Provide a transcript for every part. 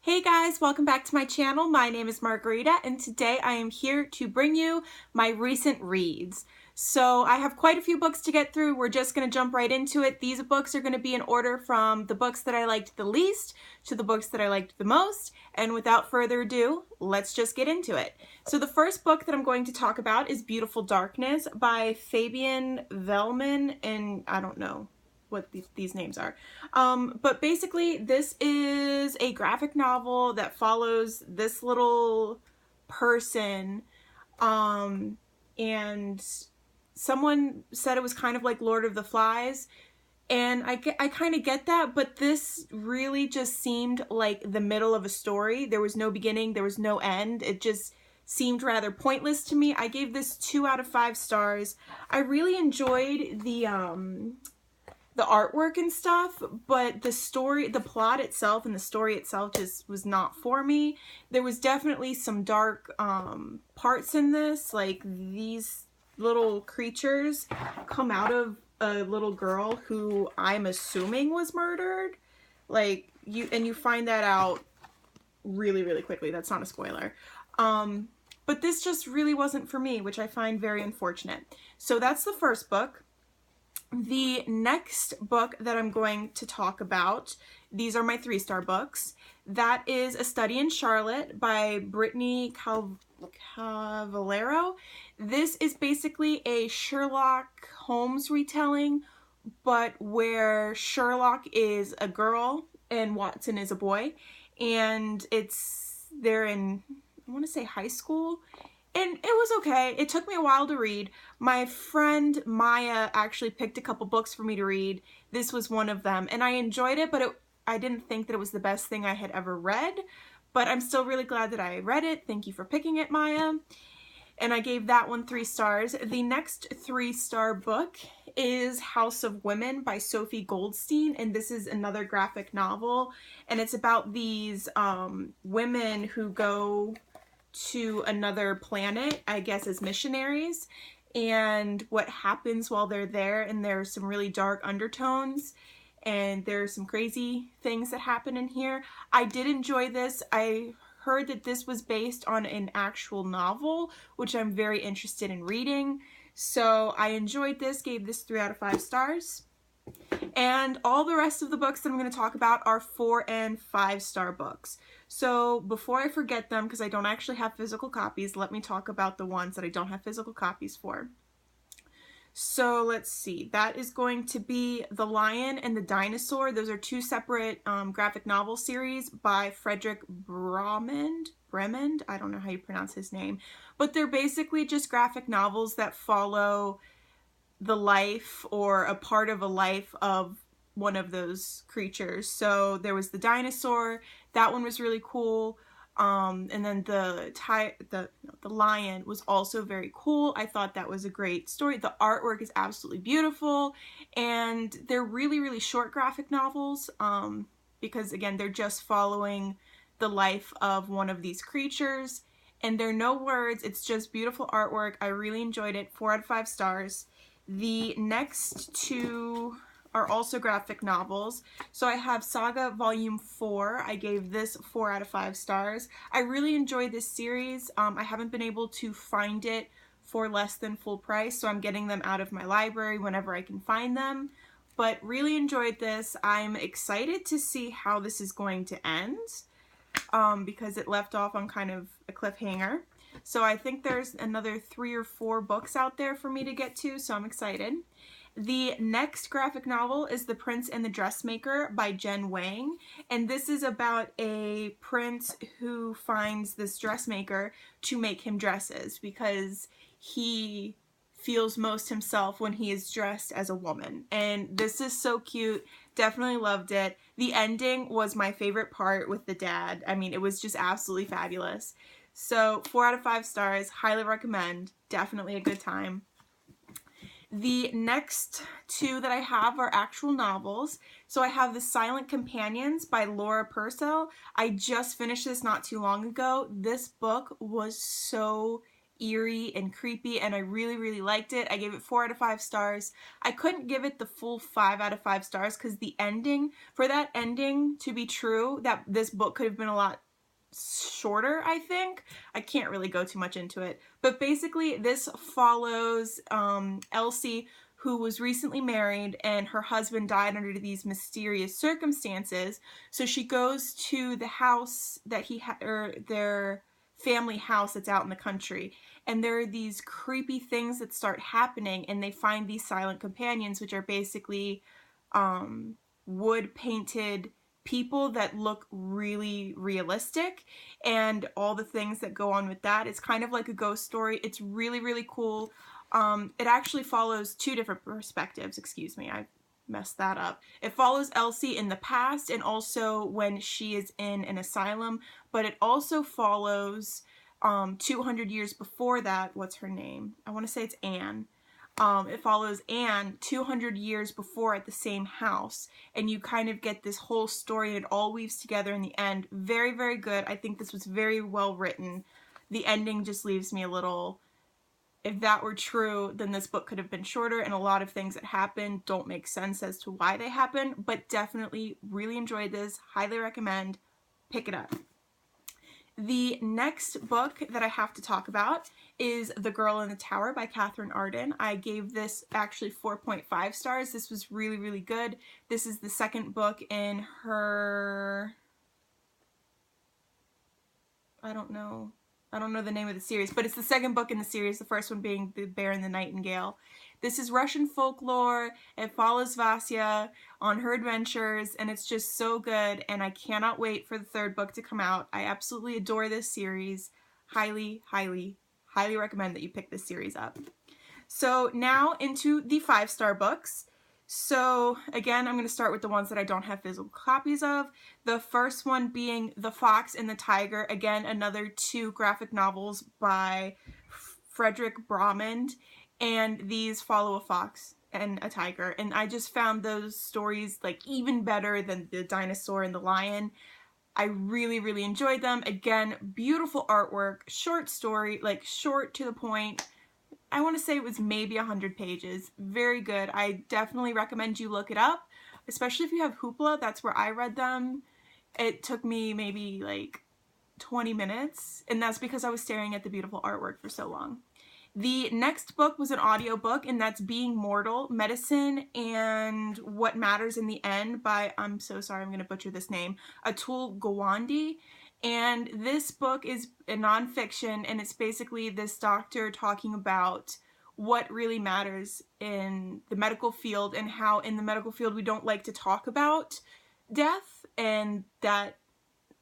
Hey guys, welcome back to my channel. My name is Margarita and today I am here to bring you my recent reads. So I have quite a few books to get through. We're just going to jump right into it. These books are going to be in order from the books that I liked the least to the books that I liked the most. And without further ado, let's just get into it. So the first book that I'm going to talk about is Beautiful Darkness by Fabian Vellman, and I don't know what these names are. But basically this is a graphic novel that follows this little person, and someone said it was kind of like Lord of the Flies, and I kind of get that, but this really just seemed like the middle of a story. There was no beginning, there was no end. It just seemed rather pointless to me. I gave this 2 out of 5 stars. I really enjoyed the artwork and stuff, but the story, the plot itself and the story itself just was not for me. There was definitely some dark parts in this, like these little creatures come out of a little girl who I'm assuming was murdered. Like, you find that out really, really quickly. That's not a spoiler. But this just really wasn't for me, which I find very unfortunate. So that's the first book. The next book that I'm going to talk about, these are my 3-star books. That is A Study in Charlotte by Brittany Cavallero. This is basically a Sherlock Holmes retelling, but where Sherlock is a girl and Watson is a boy. And they're in, I want to say high school. And it was okay. It took me a while to read. My friend Maya actually picked a couple books for me to read. This was one of them, and I enjoyed it, but I didn't think that it was the best thing I had ever read. But I'm still really glad that I read it. Thank you for picking it, Maya. And I gave that one 3 stars. The next 3-star book is House of Women by Sophie Goldstein, and this is another graphic novel, and it's about these women who go to another planet, I guess, as missionaries, and what happens while they're there. And there's some really dark undertones, and there's some crazy things that happen in here. I did enjoy this. I heard that this was based on an actual novel, which I'm very interested in reading. So I enjoyed this, gave this 3 out of 5 stars. And all the rest of the books that I'm going to talk about are 4 and 5-star books. So before I forget them, because I don't actually have physical copies, let me talk about the ones that I don't have physical copies for. So let's see, that is going to be The Lion and the Dinosaur. Those are 2 separate graphic novel series by Frederick Bremond. I don't know how you pronounce his name, but they're basically just graphic novels that follow the life or a part of a life of one of those creatures. So there was the dinosaur, that one was really cool. And then the lion was also very cool. I thought that was a great story. The artwork is absolutely beautiful, and they're really, really short graphic novels, because again, they're just following the life of one of these creatures, and there are no words. It's just beautiful artwork. I really enjoyed it. 4 out of 5 stars. The next 2 are also graphic novels. So I have Saga Volume 4. I gave this 4 out of 5 stars. I really enjoyed this series. I haven't been able to find it for less than full price, so I'm getting them out of my library whenever I can find them. But really enjoyed this. I'm excited to see how this is going to end, because it left off on kind of a cliffhanger. So I think there's another 3 or 4 books out there for me to get to, so I'm excited. The next graphic novel is The Prince and the Dressmaker by Jen Wang, and this is about a prince who finds this dressmaker to make him dresses because he feels most himself when he is dressed as a woman. And this is so cute. Definitely loved it. The ending was my favorite part with the dad. I mean, it was just absolutely fabulous. So 4 out of 5 stars, highly recommend, definitely a good time. The next 2 that I have are actual novels. So I have The Silent Companions by Laura Purcell. I just finished this not too long ago. This book was so eerie and creepy, and I really, really liked it. I gave it 4 out of 5 stars. I couldn't give it the full 5 out of 5 stars because the ending, for that ending to be true, that this book could have been a lot shorter, I think. I can't really go too much into it. But basically, this follows Elsie, who was recently married, and her husband died under these mysterious circumstances. So she goes to the house that he had, or their family house that's out in the country, and there are these creepy things that start happening, and they find these silent companions, which are basically wood painted people that look really realistic, and all the things that go on with that. It's kind of like a ghost story. It's really, really cool. It actually follows 2 different perspectives. Excuse me, I messed that up. It follows Elsie in the past and also when she is in an asylum, but it also follows 200 years before that. What's her name? I want to say it's Anne. It follows Anne 200 years before at the same house, and you kind of get this whole story, and it all weaves together in the end. Very, very good. I think this was very well written. The ending just leaves me a little, if that were true, then this book could have been shorter, and a lot of things that happen don't make sense as to why they happen, but definitely really enjoyed this. Highly recommend. Pick it up. The next book that I have to talk about is The Girl in the Tower by Catherine Arden. I gave this actually 4.5 stars. This was really, really good. This is the second book in her, I don't know the name of the series, but it's the second book in the series, the first one being The Bear and the Nightingale. This is Russian folklore. It follows Vasya on her adventures, and it's just so good, and I cannot wait for the third book to come out. I absolutely adore this series. Highly, highly, highly recommend that you pick this series up. So now into the 5-star books. So again, I'm going to start with the ones that I don't have physical copies of. The first one being The Fox and the Tiger. Again, another 2 graphic novels by Frederick Bromond. And these follow a fox and a tiger. And I just found those stories like even better than the dinosaur and the lion. I really, really enjoyed them. Again, beautiful artwork, short story, like short to the point. I want to say it was maybe 100 pages. Very good. I definitely recommend you look it up, especially if you have Hoopla. That's where I read them. It took me maybe like 20 minutes, and that's because I was staring at the beautiful artwork for so long. The next book was an audiobook, and that's Being Mortal, Medicine and What Matters in the End by, I'm so sorry, I'm going to butcher this name, Atul Gawande. And this book is a nonfiction, and it's basically this doctor talking about what really matters in the medical field, and how in the medical field we don't like to talk about death and that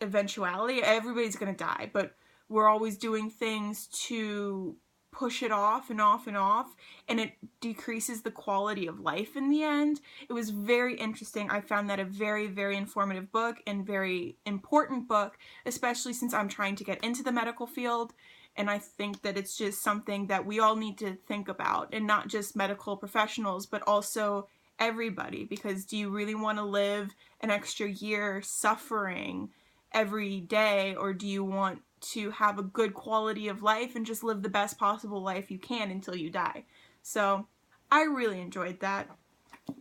eventuality. Everybody's going to die, but we're always doing things to push it off and off and off, and it decreases the quality of life in the end. It was very interesting. I found that a very, very informative book and very important book, especially since I'm trying to get into the medical field, and I think that it's just something that we all need to think about, and not just medical professionals, but also everybody, because do you really want to live an extra year suffering every day, or do you want to have a good quality of life and just live the best possible life you can until you die? So I really enjoyed that.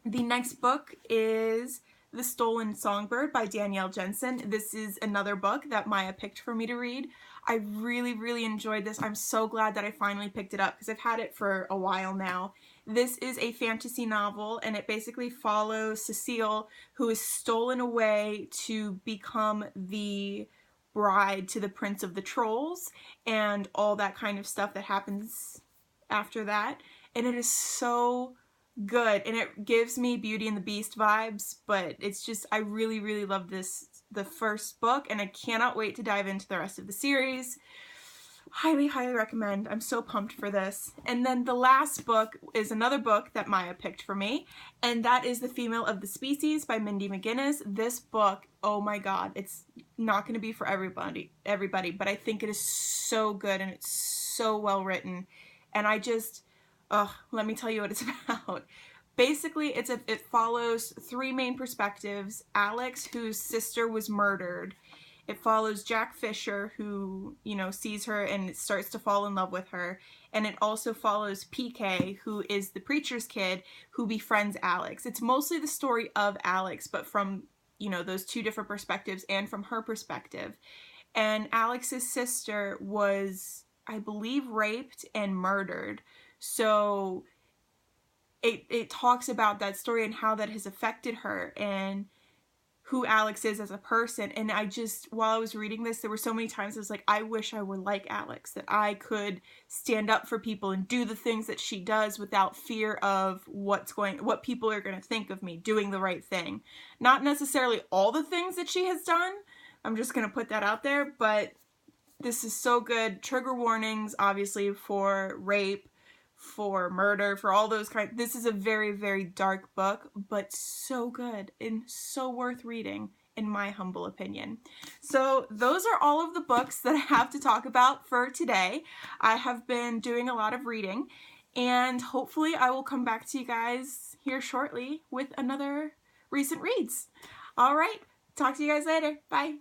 The next book is The Stolen Songbird by Danielle Jensen. This is another book that Maya picked for me to read. I really, really enjoyed this. I'm so glad that I finally picked it up because I've had it for a while now. This is a fantasy novel, and it basically follows Cecile, who is stolen away to become the bride to the Prince of the Trolls and all that kind of stuff that happens after that. And it is so good, and it gives me Beauty and the Beast vibes, but it's just, I really, really love this, the first book, and I cannot wait to dive into the rest of the series. Highly, highly recommend. I'm so pumped for this. And then the last book is another book that Maya picked for me, and that is The Female of the Species by Mindy McGinnis. This book, oh my god, it's not going to be for everybody, but I think it is so good, and it's so well written, and I just, let me tell you what it's about. Basically, it follows 3 main perspectives. Alex, whose sister was murdered. It follows Jack Fisher, who, you know, sees her and starts to fall in love with her. And it also follows PK, who is the preacher's kid who befriends Alex. It's mostly the story of Alex, but from, you know, those two different perspectives and from her perspective. And Alex's sister was, I believe, raped and murdered. So it talks about that story and how that has affected her and who Alex is as a person. And I just, while I was reading this, there were so many times I was like, I wish I were like Alex, that I could stand up for people and do the things that she does without fear of what people are going to think of me doing the right thing. Not necessarily all the things that she has done. I'm just going to put that out there, but this is so good. Trigger warnings, obviously, for rape, for murder, for all those kinds. This is a very, very dark book, but so good and so worth reading, in my humble opinion. So those are all of the books that I have to talk about for today. I have been doing a lot of reading, and hopefully I will come back to you guys here shortly with another recent reads. All right, talk to you guys later. Bye.